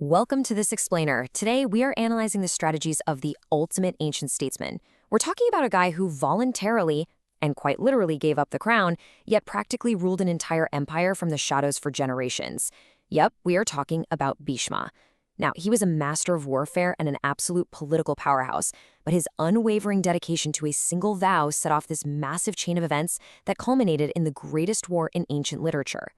Welcome to this explainer. Today, we are analyzing the strategies of the ultimate ancient statesman. We're talking about a guy who voluntarily and quite literally gave up the crown, yet practically ruled an entire empire from the shadows for generations. Yep, we are talking about Bhishma. Now, he was a master of warfare and an absolute political powerhouse, but his unwavering dedication to a single vow set off this massive chain of events that culminated in the greatest war in ancient literature.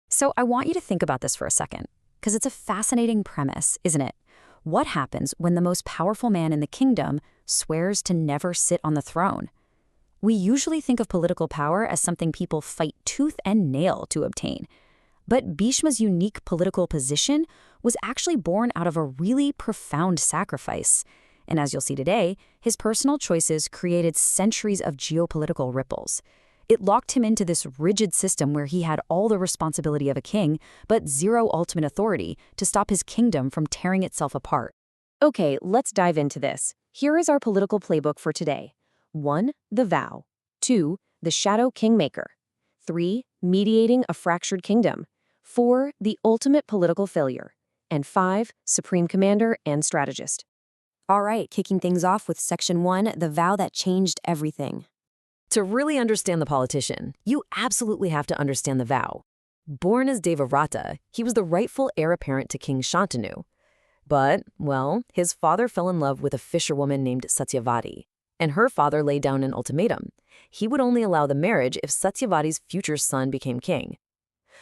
So I want you to think about this for a second, because it's a fascinating premise, isn't it? What happens when the most powerful man in the kingdom swears to never sit on the throne? We usually think of political power as something people fight tooth and nail to obtain. But Bhishma's unique political position was actually born out of a really profound sacrifice. And as you'll see today, his personal choices created centuries of geopolitical ripples. It locked him into this rigid system where he had all the responsibility of a king, but zero ultimate authority to stop his kingdom from tearing itself apart. Okay, let's dive into this. Here is our political playbook for today. 1. The vow. 2. The shadow kingmaker. 3. Mediating a fractured kingdom. 4. The ultimate political failure. And 5. Supreme commander and strategist. All right, kicking things off with Section 1, the vow that changed everything. To really understand the politician, you absolutely have to understand the vow. Born as Devavrata, he was the rightful heir apparent to King Shantanu. But, well, his father fell in love with a fisherwoman named Satyavati, and her father laid down an ultimatum. He would only allow the marriage if Satyavati's future son became king.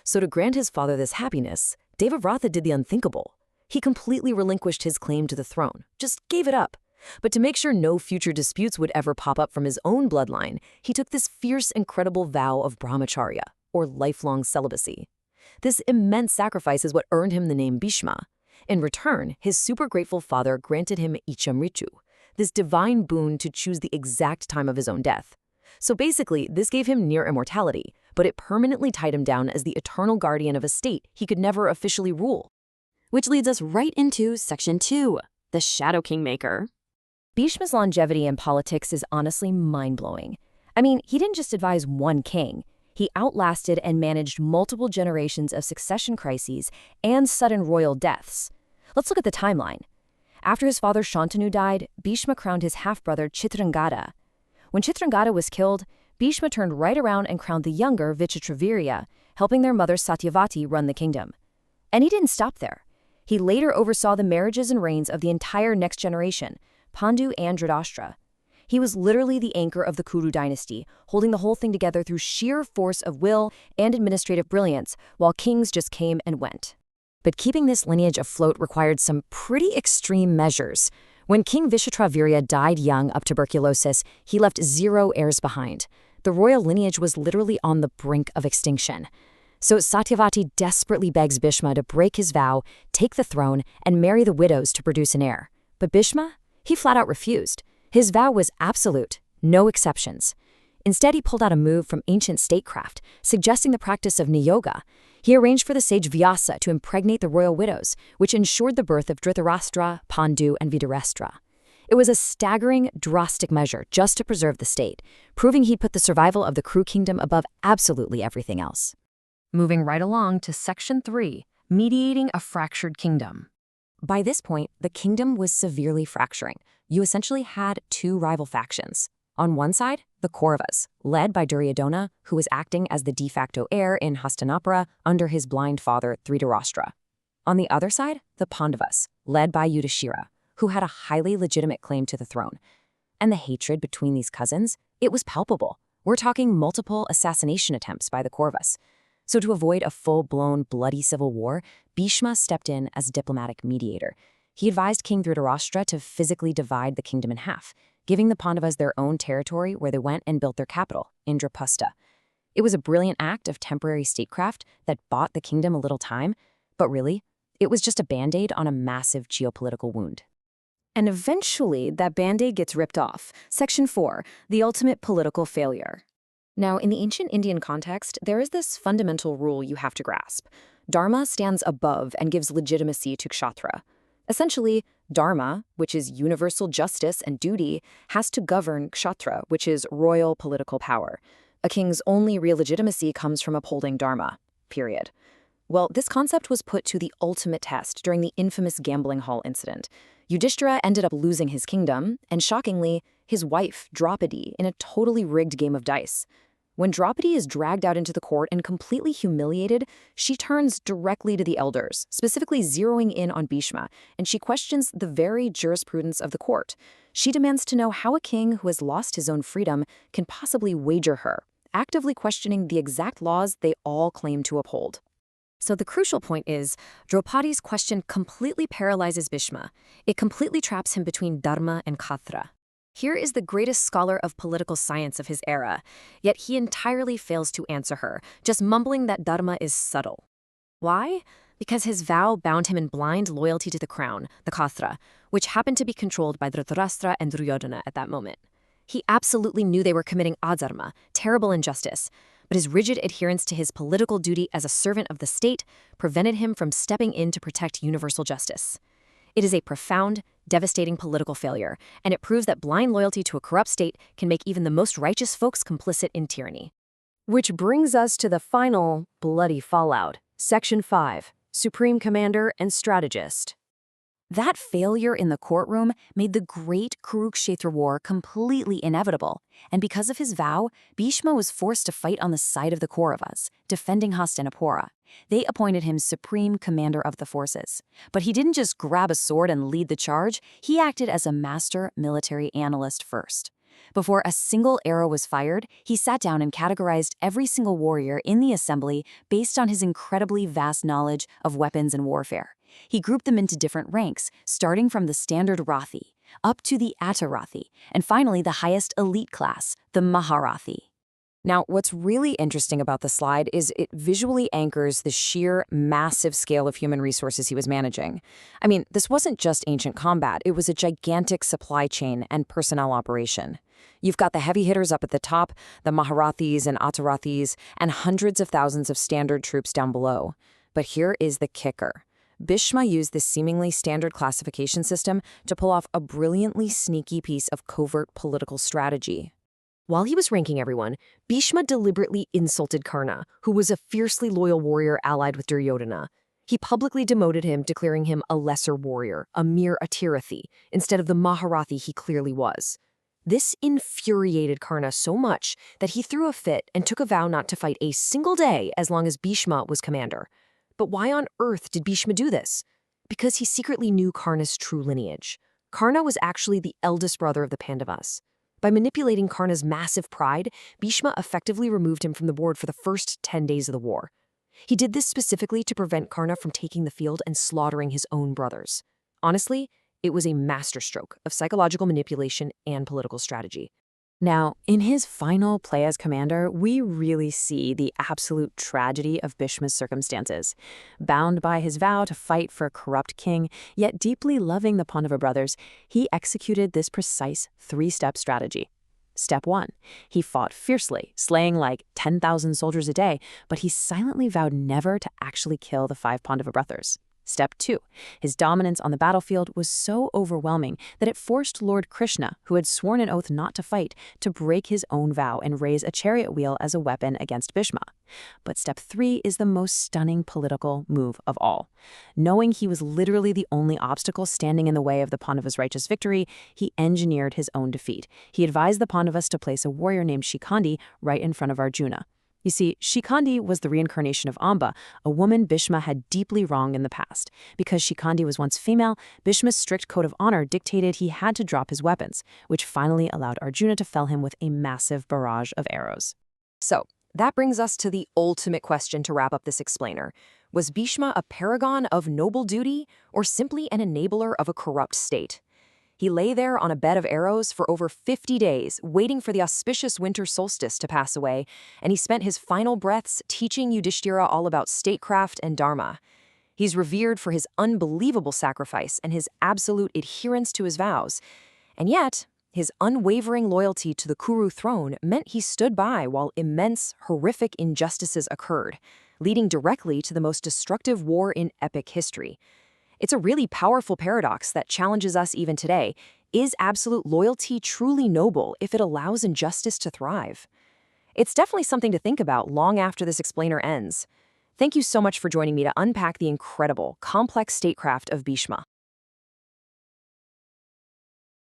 So to grant his father this happiness, Devavrata did the unthinkable. He completely relinquished his claim to the throne, just gave it up. But to make sure no future disputes would ever pop up from his own bloodline, he took this fierce, incredible vow of brahmacharya, or lifelong celibacy. This immense sacrifice is what earned him the name Bhishma. In return, his super grateful father granted him Ichamritu, this divine boon to choose the exact time of his own death. So basically, this gave him near immortality, but it permanently tied him down as the eternal guardian of a state he could never officially rule. Which leads us right into Section 2, the Shadow Kingmaker. Bhishma's longevity in politics is honestly mind-blowing. I mean, he didn't just advise one king. He outlasted and managed multiple generations of succession crises and sudden royal deaths. Let's look at the timeline. After his father Shantanu died, Bhishma crowned his half-brother Chitrangada. When Chitrangada was killed, Bhishma turned right around and crowned the younger Vichitravirya, helping their mother Satyavati run the kingdom. And he didn't stop there. He later oversaw the marriages and reigns of the entire next generation, Pandu and Dhritarashtra. He was literally the anchor of the Kuru dynasty, holding the whole thing together through sheer force of will and administrative brilliance, while kings just came and went. But keeping this lineage afloat required some pretty extreme measures. When King Vichitravirya died young of tuberculosis, he left 0 heirs behind. The royal lineage was literally on the brink of extinction. So Satyavati desperately begs Bhishma to break his vow, take the throne, and marry the widows to produce an heir. But Bhishma? He flat out refused. His vow was absolute, no exceptions. Instead, he pulled out a move from ancient statecraft, suggesting the practice of niyoga. He arranged for the sage Vyasa to impregnate the royal widows, which ensured the birth of Dhritarashtra, Pandu, and Vitarashtra. It was a staggering, drastic measure just to preserve the state, proving he'd put the survival of the Kuru kingdom above absolutely everything else. Moving right along to Section 3, mediating a fractured kingdom. By this point, the kingdom was severely fracturing. You essentially had 2 rival factions. On one side, the Kauravas, led by Duryodhana, who was acting as the de facto heir in Hastinapura under his blind father Dhritarashtra. On the other side, the Pandavas, led by Yudhishthira, who had a highly legitimate claim to the throne. And the hatred between these cousins, it was palpable. We're talking multiple assassination attempts by the Kauravas. So to avoid a full-blown bloody civil war, Bhishma stepped in as diplomatic mediator. He advised King Dhritarashtra to physically divide the kingdom in half, giving the Pandavas their own territory where they went and built their capital, Indraprastha. It was a brilliant act of temporary statecraft that bought the kingdom a little time, but really, it was just a band-aid on a massive geopolitical wound. And eventually, that band-aid gets ripped off. Section 4, the ultimate political failure. Now, in the ancient Indian context, there is this fundamental rule you have to grasp. Dharma stands above and gives legitimacy to kshatriya. Essentially, dharma, which is universal justice and duty, has to govern kshatriya, which is royal political power. A king's only real legitimacy comes from upholding dharma, period. Well, this concept was put to the ultimate test during the infamous gambling hall incident. Yudhishthira ended up losing his kingdom, and shockingly, his wife, Draupadi, in a totally rigged game of dice. When Draupadi is dragged out into the court and completely humiliated, she turns directly to the elders, specifically zeroing in on Bhishma, and she questions the very jurisprudence of the court. She demands to know how a king who has lost his own freedom can possibly wager her, actively questioning the exact laws they all claim to uphold. So the crucial point is, Draupadi's question completely paralyzes Bhishma. It completely traps him between dharma and katra. Here is the greatest scholar of political science of his era, yet he entirely fails to answer her, just mumbling that dharma is subtle. Why? Because his vow bound him in blind loyalty to the crown, the katra, which happened to be controlled by Dhritarashtra and Duryodhana at that moment. He absolutely knew they were committing adharma, terrible injustice, but his rigid adherence to his political duty as a servant of the state prevented him from stepping in to protect universal justice. It is a profound, devastating political failure, and it proves that blind loyalty to a corrupt state can make even the most righteous folks complicit in tyranny. Which brings us to the final bloody fallout. Section 5, Supreme Commander and Strategist. That failure in the courtroom made the great Kurukshetra War completely inevitable, and because of his vow, Bhishma was forced to fight on the side of the Kauravas, defending Hastinapura. They appointed him supreme commander of the forces. But he didn't just grab a sword and lead the charge, he acted as a master military analyst first. Before a single arrow was fired, he sat down and categorized every single warrior in the assembly based on his incredibly vast knowledge of weapons and warfare. He grouped them into different ranks, starting from the standard Rathi, up to the Atarathi, and finally the highest elite class, the Maharathi. Now, what's really interesting about the slide is it visually anchors the sheer massive scale of human resources he was managing. I mean, this wasn't just ancient combat, it was a gigantic supply chain and personnel operation. You've got the heavy hitters up at the top, the Maharathis and Atarathis, and hundreds of thousands of standard troops down below. But here is the kicker. Bhishma used this seemingly standard classification system to pull off a brilliantly sneaky piece of covert political strategy. While he was ranking everyone, Bhishma deliberately insulted Karna, who was a fiercely loyal warrior allied with Duryodhana. He publicly demoted him, declaring him a lesser warrior, a mere Atirathi, instead of the Maharathi he clearly was. This infuriated Karna so much that he threw a fit and took a vow not to fight a single day as long as Bhishma was commander. But why on earth did Bhishma do this? Because he secretly knew Karna's true lineage. Karna was actually the eldest brother of the Pandavas. By manipulating Karna's massive pride, Bhishma effectively removed him from the board for the first 10 days of the war. He did this specifically to prevent Karna from taking the field and slaughtering his own brothers. Honestly, it was a masterstroke of psychological manipulation and political strategy. Now, in his final play as commander, we really see the absolute tragedy of Bhishma's circumstances. Bound by his vow to fight for a corrupt king, yet deeply loving the Pandava brothers, he executed this precise three-step strategy. Step 1. He fought fiercely, slaying like 10,000 soldiers a day, but he silently vowed never to actually kill the 5 Pandava brothers. Step 2. His dominance on the battlefield was so overwhelming that it forced Lord Krishna, who had sworn an oath not to fight, to break his own vow and raise a chariot wheel as a weapon against Bhishma. But step 3 is the most stunning political move of all. Knowing he was literally the only obstacle standing in the way of the Pandavas' righteous victory, he engineered his own defeat. He advised the Pandavas to place a warrior named Shikhandi right in front of Arjuna. You see, Shikhandi was the reincarnation of Amba, a woman Bhishma had deeply wronged in the past. Because Shikhandi was once female, Bhishma's strict code of honor dictated he had to drop his weapons, which finally allowed Arjuna to fell him with a massive barrage of arrows. So, that brings us to the ultimate question to wrap up this explainer. Was Bhishma a paragon of noble duty, or simply an enabler of a corrupt state? He lay there on a bed of arrows for over 50 days, waiting for the auspicious winter solstice to pass away, and he spent his final breaths teaching Yudhishthira all about statecraft and dharma. He's revered for his unbelievable sacrifice and his absolute adherence to his vows. And yet, his unwavering loyalty to the Kuru throne meant he stood by while immense, horrific injustices occurred, leading directly to the most destructive war in epic history. It's a really powerful paradox that challenges us even today. Is absolute loyalty truly noble if it allows injustice to thrive? It's definitely something to think about long after this explainer ends. Thank you so much for joining me to unpack the incredible, complex statecraft of Bhishma.